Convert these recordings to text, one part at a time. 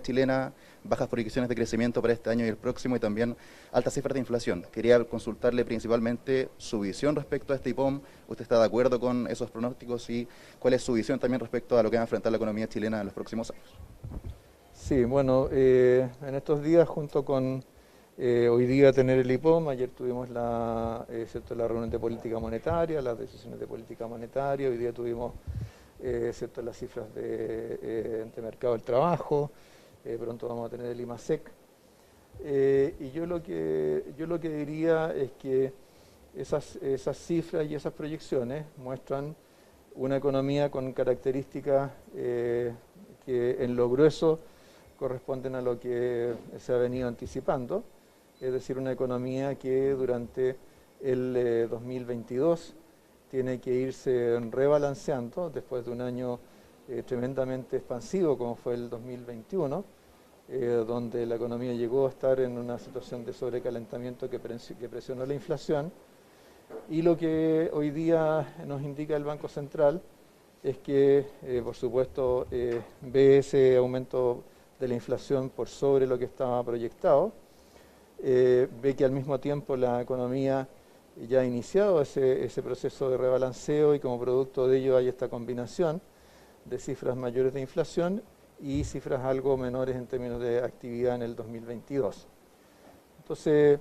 chilena, bajas proyecciones de crecimiento para este año y el próximo y también altas cifras de inflación. Quería consultarle principalmente su visión respecto a este IPOM. ¿Usted está de acuerdo con esos pronósticos y cuál es su visión también respecto a lo que va a enfrentar la economía chilena en los próximos años? Sí, bueno, en estos días junto con hoy día tener el IPOM, ayer tuvimos la reunión de política monetaria, las decisiones de política monetaria, hoy día tuvimos las cifras de mercado del trabajo, pronto vamos a tener el IMASEC. Y yo lo que diría es que esas cifras y esas proyecciones muestran una economía con características que en lo grueso corresponden a lo que se ha venido anticipando, es decir, una economía que durante el 2022 tiene que irse rebalanceando después de un año tremendamente expansivo como fue el 2021, donde la economía llegó a estar en una situación de sobrecalentamiento que presionó la inflación. Y lo que hoy día nos indica el Banco Central es que, por supuesto, ve ese aumento de la inflación por sobre lo que estaba proyectado, ve que al mismo tiempo la economía ya ha iniciado ese proceso de rebalanceo y como producto de ello hay esta combinación de cifras mayores de inflación y cifras algo menores en términos de actividad en el 2022. Entonces,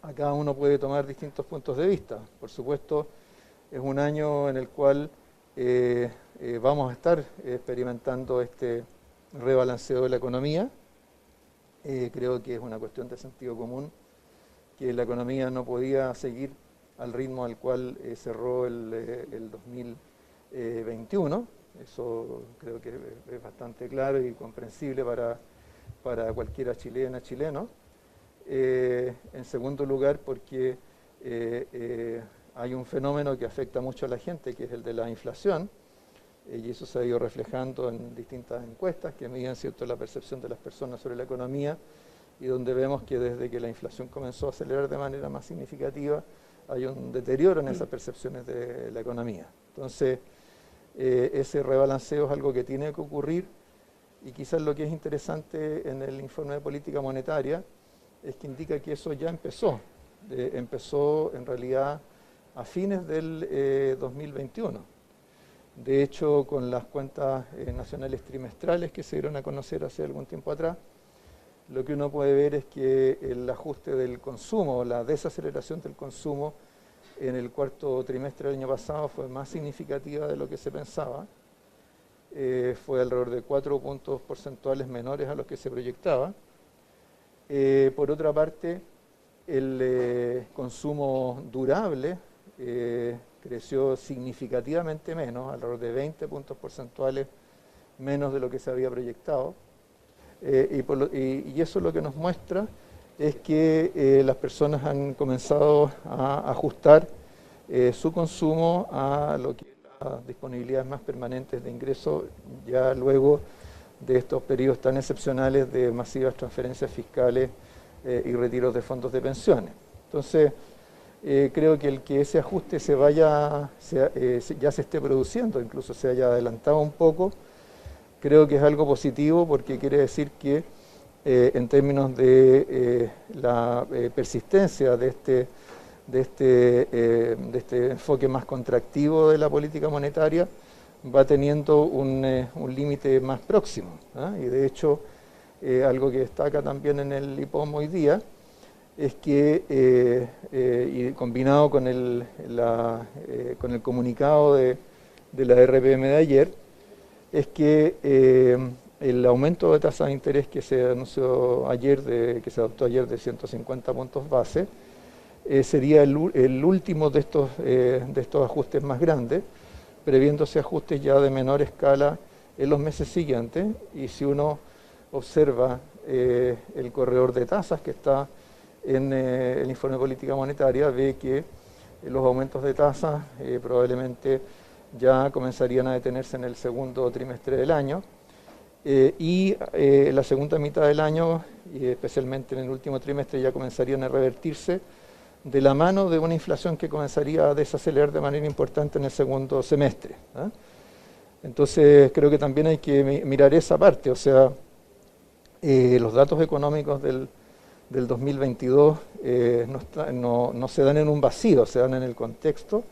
acá uno puede tomar distintos puntos de vista. Por supuesto, es un año en el cual vamos a estar experimentando este rebalanceo de la economía. Creo que es una cuestión de sentido común que la economía no podía seguir al ritmo al cual cerró el 2021. Eso creo que es bastante claro y comprensible para cualquiera chilena, chileno. En segundo lugar, porque hay un fenómeno que afecta mucho a la gente, que es el de la inflación, y eso se ha ido reflejando en distintas encuestas que miden, ¿cierto?, la percepción de las personas sobre la economía, y donde vemos que desde que la inflación comenzó a acelerar de manera más significativa, hay un deterioro en esas percepciones de la economía. Entonces, ese rebalanceo es algo que tiene que ocurrir, y quizás lo que es interesante en el informe de política monetaria es que indica que eso ya empezó. Empezó en realidad a fines del 2021. De hecho, con las cuentas nacionales trimestrales que se dieron a conocer hace algún tiempo atrás, lo que uno puede ver es que el ajuste del consumo, la desaceleración del consumo en el cuarto trimestre del año pasado fue más significativa de lo que se pensaba. Fue alrededor de 4 puntos porcentuales menores a los que se proyectaba. Por otra parte, el consumo durable creció significativamente menos, alrededor de 20 puntos porcentuales menos de lo que se había proyectado. Y eso lo que nos muestra es que las personas han comenzado a ajustar su consumo a lo que es las disponibilidades más permanentes de ingreso ya luego de estos periodos tan excepcionales de masivas transferencias fiscales y retiros de fondos de pensiones. Entonces, creo que ese ajuste ya se esté produciendo, incluso se haya adelantado un poco, creo que es algo positivo porque quiere decir que en términos de la persistencia de este enfoque más contractivo de la política monetaria, va teniendo un límite más próximo, ¿eh? Y de hecho, algo que destaca también en el IPOM hoy día es que, y combinado con el comunicado de la RPM de ayer, es que el aumento de tasa de interés que se anunció ayer, que se adoptó ayer de 150 puntos base, sería el último de estos ajustes más grandes, previéndose ajustes ya de menor escala en los meses siguientes. Y si uno observa el corredor de tasas que está en el informe de política monetaria, ve que los aumentos de tasas probablemente ya comenzarían a detenerse en el segundo trimestre del año, y la segunda mitad del año, y especialmente en el último trimestre, ya comenzarían a revertirse de la mano de una inflación que comenzaría a desacelerar de manera importante en el segundo semestre, ¿eh? Entonces creo que también hay que mirar esa parte, o sea, los datos económicos del 2022 no se dan en un vacío, se dan en el contexto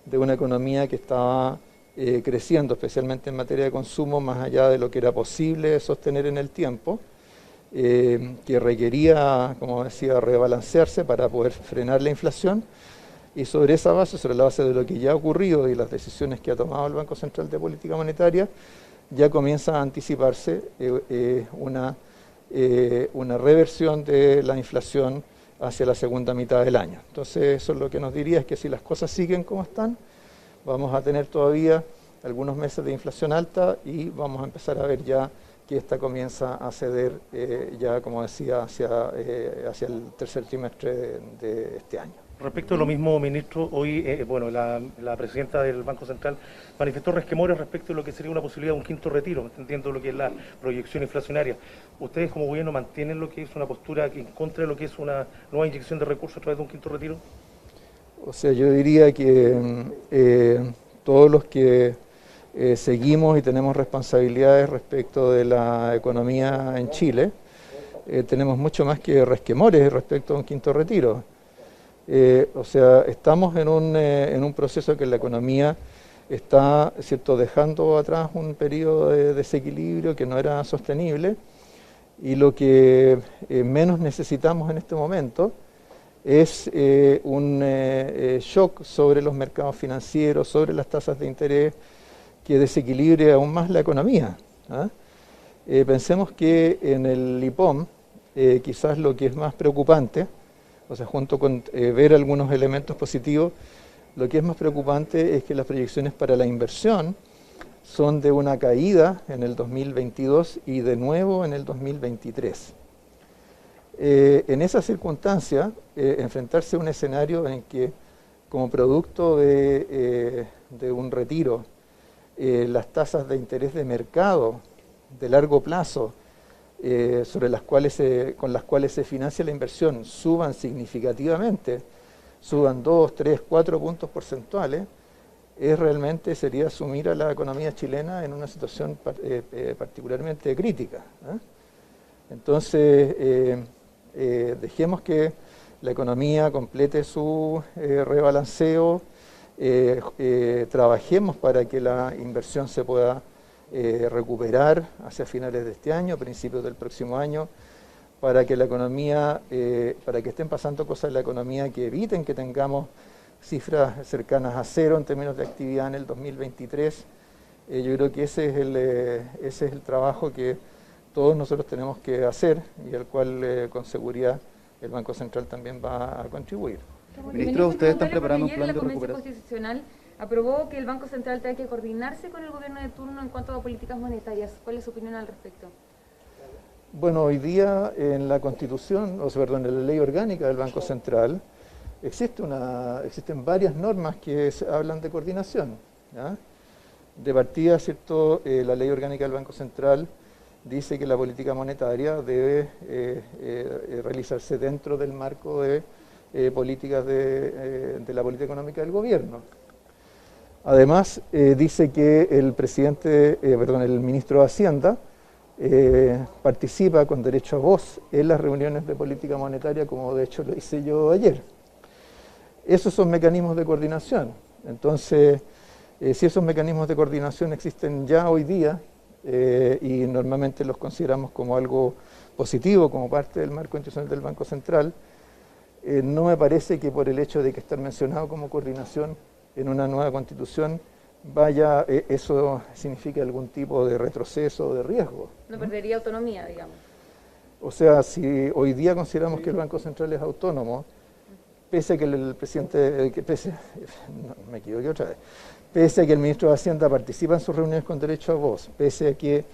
de una economía que estaba creciendo, especialmente en materia de consumo, más allá de lo que era posible sostener en el tiempo, que requería, como decía, rebalancearse para poder frenar la inflación. Y sobre esa base, sobre la base de lo que ya ha ocurrido y las decisiones que ha tomado el Banco Central de Política Monetaria, ya comienza a anticiparse una reversión de la inflación hacia la segunda mitad del año. Entonces, eso es lo que nos diría, es que si las cosas siguen como están, vamos a tener todavía algunos meses de inflación alta y vamos a empezar a ver ya que esta comienza a ceder, ya como decía, hacia el tercer trimestre de este año. Respecto a lo mismo, ministro, hoy la presidenta del Banco Central manifestó resquemores respecto a lo que sería una posibilidad de un quinto retiro, entendiendo lo que es la proyección inflacionaria. ¿Ustedes como gobierno mantienen lo que es una postura en contra de lo que es una nueva inyección de recursos a través de un quinto retiro? O sea, yo diría que todos los que seguimos y tenemos responsabilidades respecto de la economía en Chile, tenemos mucho más que resquemores respecto a un quinto retiro. O sea, estamos en un proceso que la economía está, ¿cierto?, dejando atrás un periodo de desequilibrio que no era sostenible, y lo que menos necesitamos en este momento es un shock sobre los mercados financieros, sobre las tasas de interés, que desequilibre aún más la economía. Pensemos que en el IPOM quizás lo que es más preocupante, o sea, junto con ver algunos elementos positivos, lo que es más preocupante es que las proyecciones para la inversión son de una caída en el 2022 y de nuevo en el 2023. En esa circunstancia, enfrentarse a un escenario en que, como producto de un retiro, las tasas de interés de mercado de largo plazo, con las cuales se financia la inversión, suban significativamente, suban 2, 3, 4 puntos porcentuales, sería sumir a la economía chilena en una situación particularmente crítica. Entonces, dejemos que la economía complete su rebalanceo, trabajemos para que la inversión se pueda recuperar hacia finales de este año, principios del próximo año, para que la economía, para que estén pasando cosas en la economía que eviten que tengamos cifras cercanas a cero en términos de actividad en el 2023. Yo creo que ese es el trabajo que todos nosotros tenemos que hacer y al cual con seguridad el Banco Central también va a contribuir. Ministro, ustedes están preparando un plan de recuperación. La Convención Constitucional aprobó que el Banco Central tenga que coordinarse con el gobierno de turno en cuanto a políticas monetarias. ¿Cuál es su opinión al respecto? Bueno, hoy día en la Constitución, en la Ley Orgánica del Banco Central, existen varias normas que hablan de coordinación. ¿Ya? De partida, ¿cierto? La Ley Orgánica del Banco Central dice que la política monetaria debe realizarse dentro del marco de políticas de la política económica del gobierno. Además, dice que el ministro de Hacienda participa con derecho a voz en las reuniones de política monetaria, como de hecho lo hice yo ayer. Esos son mecanismos de coordinación. Entonces, si esos mecanismos de coordinación existen ya hoy día, y normalmente los consideramos como algo positivo, como parte del marco institucional del Banco Central, no me parece que por el hecho de que estar mencionado como coordinación en una nueva constitución eso signifique algún tipo de retroceso o de riesgo. No perdería autonomía, digamos. O sea, si hoy día consideramos que el Banco Central es autónomo, pese a que el presidente, me equivoqué otra vez, pese a que el ministro de Hacienda participa en sus reuniones con derecho a voz, pese a que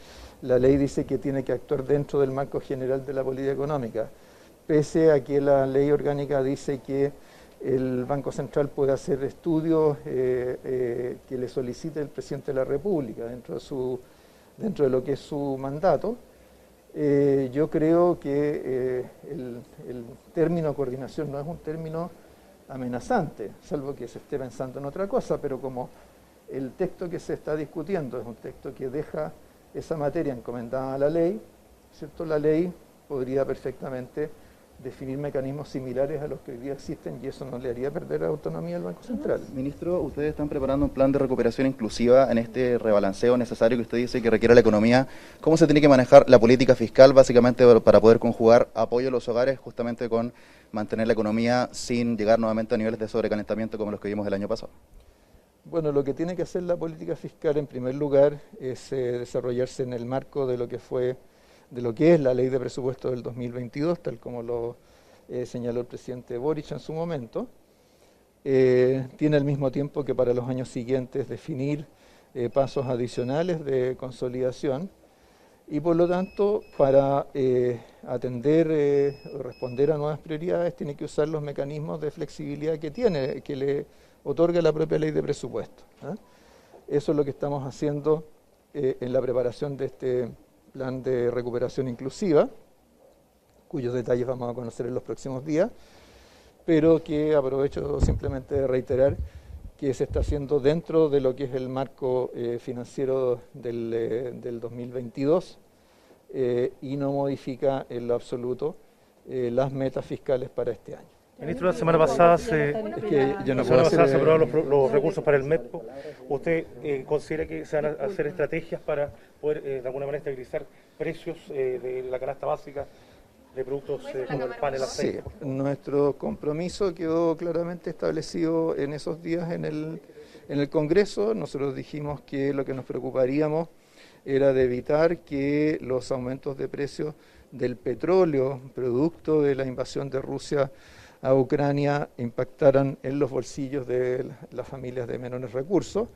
la ley dice que tiene que actuar dentro del marco general de la política económica, pese a que la ley orgánica dice que el Banco Central puede hacer estudios que le solicite el presidente de la República dentro de lo que es su mandato, yo creo que el término coordinación no es un término amenazante, salvo que se esté pensando en otra cosa, pero como el texto que se está discutiendo es un texto que deja esa materia encomendada a la ley, ¿cierto? La ley podría perfectamente definir mecanismos similares a los que hoy día existen y eso no le haría perder autonomía al Banco Central. Ministro, ustedes están preparando un plan de recuperación inclusiva en este rebalanceo necesario que usted dice que requiere la economía. ¿Cómo se tiene que manejar la política fiscal básicamente para poder conjugar apoyo a los hogares justamente con mantener la economía sin llegar nuevamente a niveles de sobrecalentamiento como los que vimos el año pasado? Bueno, lo que tiene que hacer la política fiscal en primer lugar es desarrollarse en el marco de lo que es la ley de presupuesto del 2022, tal como lo señaló el presidente Boric en su momento. Tiene al mismo tiempo que para los años siguientes definir pasos adicionales de consolidación y por lo tanto para atender o responder a nuevas prioridades tiene que usar los mecanismos de flexibilidad que le otorga la propia ley de presupuesto. Eso es lo que estamos haciendo en la preparación de este plan de recuperación inclusiva, cuyos detalles vamos a conocer en los próximos días, pero que aprovecho simplemente de reiterar que se está haciendo dentro de lo que es el marco financiero del 2022 y no modifica en lo absoluto las metas fiscales para este año. Ministro, la semana pasada se aprobaron los recursos para el MEDPO. ¿Usted considera que se van a hacer estrategias para poder de alguna manera estabilizar precios de la canasta básica de productos como el pan, el aceite? Sí, nuestro compromiso quedó claramente establecido en esos días en el Congreso. Nosotros dijimos que lo que nos preocuparíamos era de evitar que los aumentos de precios del petróleo, producto de la invasión de Rusia a Ucrania, impactaran en los bolsillos de las familias de menores recursos,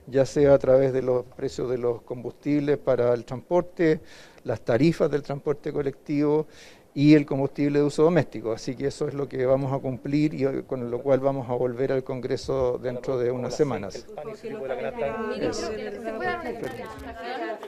ya sea a través de los precios de los combustibles para el transporte, las tarifas del transporte colectivo y el combustible de uso doméstico. Así que eso es lo que vamos a cumplir y con lo cual vamos a volver al Congreso dentro de unas semanas. Ministro, ¿se puede dar una